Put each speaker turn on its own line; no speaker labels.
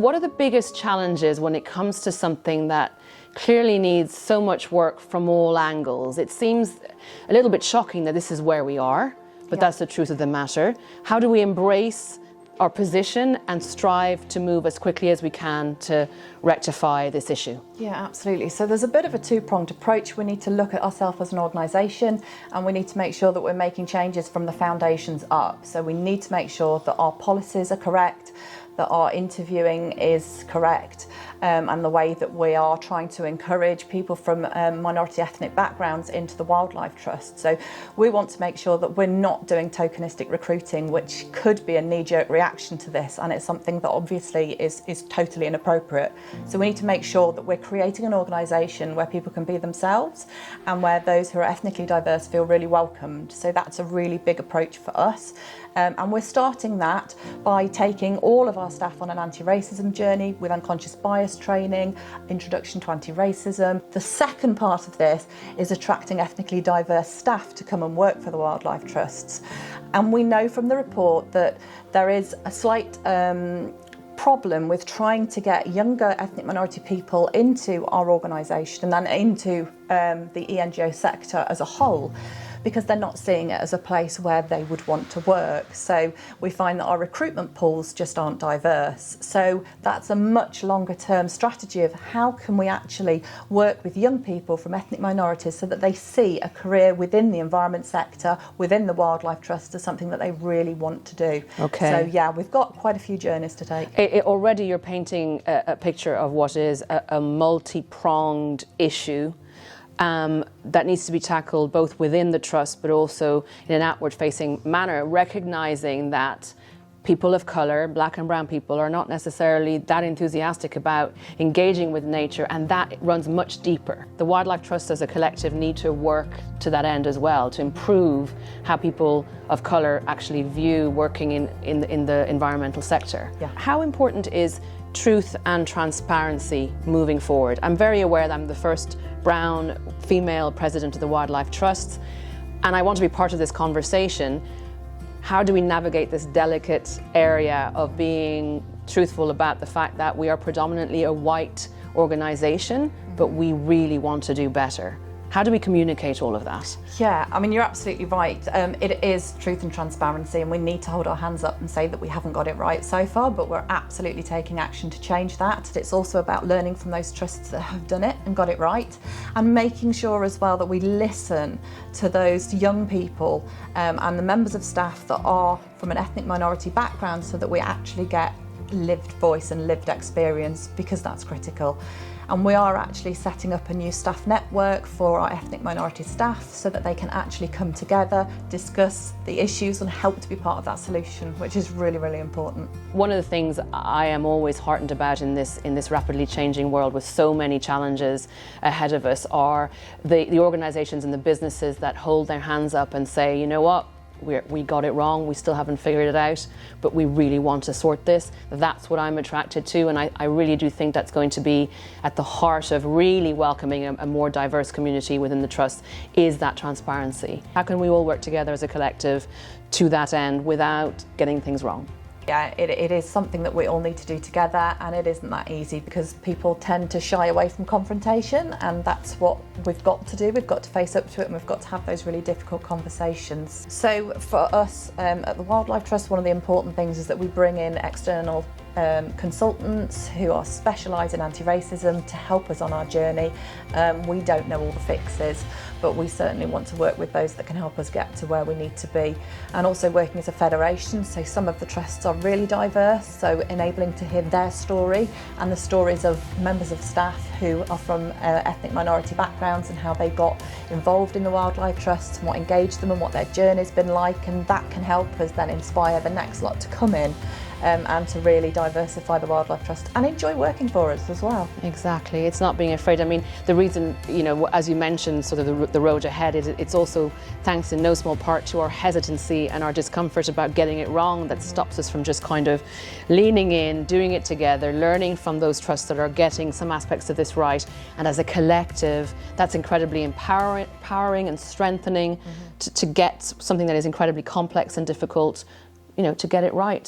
what are the biggest challenges when it comes to something that clearly needs so much work from all angles? It seems a little bit shocking that this is where we are, but that's the truth of the matter. How do we embrace our position and strive to move as quickly as we can to rectify this issue?
Yeah, absolutely. So there's a bit of a two-pronged approach. We need to look at ourselves as an organisation, and we need to make sure that we're making changes from the foundations up. So we need to make sure that our policies are correct, that our interviewing is correct, and the way that we are trying to encourage people from minority ethnic backgrounds into the Wildlife Trust. So we want to make sure that we're not doing tokenistic recruiting, which could be a knee-jerk reaction to this, and it's something that obviously is totally inappropriate. So we need to make sure that we're creating an organisation where people can be themselves and where those who are ethnically diverse feel really welcomed. So that's a really big approach for us. And we're starting that by taking all of our staff on an anti-racism journey with unconscious bias training, introduction to anti-racism. The second part of this is attracting ethnically diverse staff to come and work for the Wildlife Trusts. And we know from the report that there is a slight problem with trying to get younger ethnic minority people into our organisation and then into the ENGO sector as a whole, because they're not seeing it as a place where they would want to work. So we find that our recruitment pools just aren't diverse. So that's a much longer term strategy of how can we actually work with young people from ethnic minorities so that they see a career within the environment sector, within the Wildlife Trust, as something that they really want to do.
Okay.
So yeah, we've got quite a few journeys to take.
Already you're painting a picture of what is a multi-pronged issue that needs to be tackled both within the trust but also in an outward-facing manner, recognising that people of colour, black and brown people, are not necessarily that enthusiastic about engaging with nature, and that runs much deeper. The Wildlife Trust as a collective need to work to that end as well, to improve how people of colour actually view working in the environmental sector.
Yeah.
How important is truth and transparency moving forward? I'm very aware that I'm the first brown female president of the Wildlife Trusts, and I want to be part of this conversation. How do we navigate this delicate area of being truthful about the fact that we are predominantly a white organisation, but we really want to do better? How do we communicate all of that?
Yeah, I mean, you're absolutely right. It is truth and transparency, and we need to hold our hands up and say that we haven't got it right so far, but we're absolutely taking action to change that. It's also about learning from those trusts that have done it and got it right, and making sure as well that we listen to those young people and the members of staff that are from an ethnic minority background, so that we actually get lived voice and lived experience, because that's critical. And we are actually setting up a new staff network for our ethnic minority staff so that they can actually come together, discuss the issues and help to be part of that solution, which is really, really important.
One of the things I am always heartened about in this rapidly changing world with so many challenges ahead of us are the organisations and the businesses that hold their hands up and say, you know what, we got it wrong, we still haven't figured it out, but we really want to sort this. That's what I'm attracted to, and I really do think that's going to be at the heart of really welcoming a more diverse community within the Trust, is that transparency. How can we all work together as a collective to that end without getting things wrong?
Yeah, it is something that we all need to do together, and it isn't that easy because people tend to shy away from confrontation, and that's what we've got to do. We've got to face up to it, and we've got to have those really difficult conversations. So for us at the Wildlife Trust, one of the important things is that we bring in external consultants who are specialised in anti-racism to help us on our journey. We don't know all the fixes, but we certainly want to work with those that can help us get to where we need to be. And also working as a federation, so some of the trusts are really diverse, so enabling to hear their story and the stories of members of staff who are from ethnic minority backgrounds and how they got involved in the Wildlife Trust and what engaged them and what their journey's been like, and that can help us then inspire the next lot to come in. And to really diversify the Wildlife Trust and enjoy working for us as well.
Exactly, it's not being afraid. I mean, the reason, you know, as you mentioned, sort of the road ahead, it's also thanks in no small part to our hesitancy and our discomfort about getting it wrong that stops us from just kind of leaning in, doing it together, learning from those trusts that are getting some aspects of this right. And as a collective, that's incredibly empowering and strengthening to get something that is incredibly complex and difficult, you know, to get it right.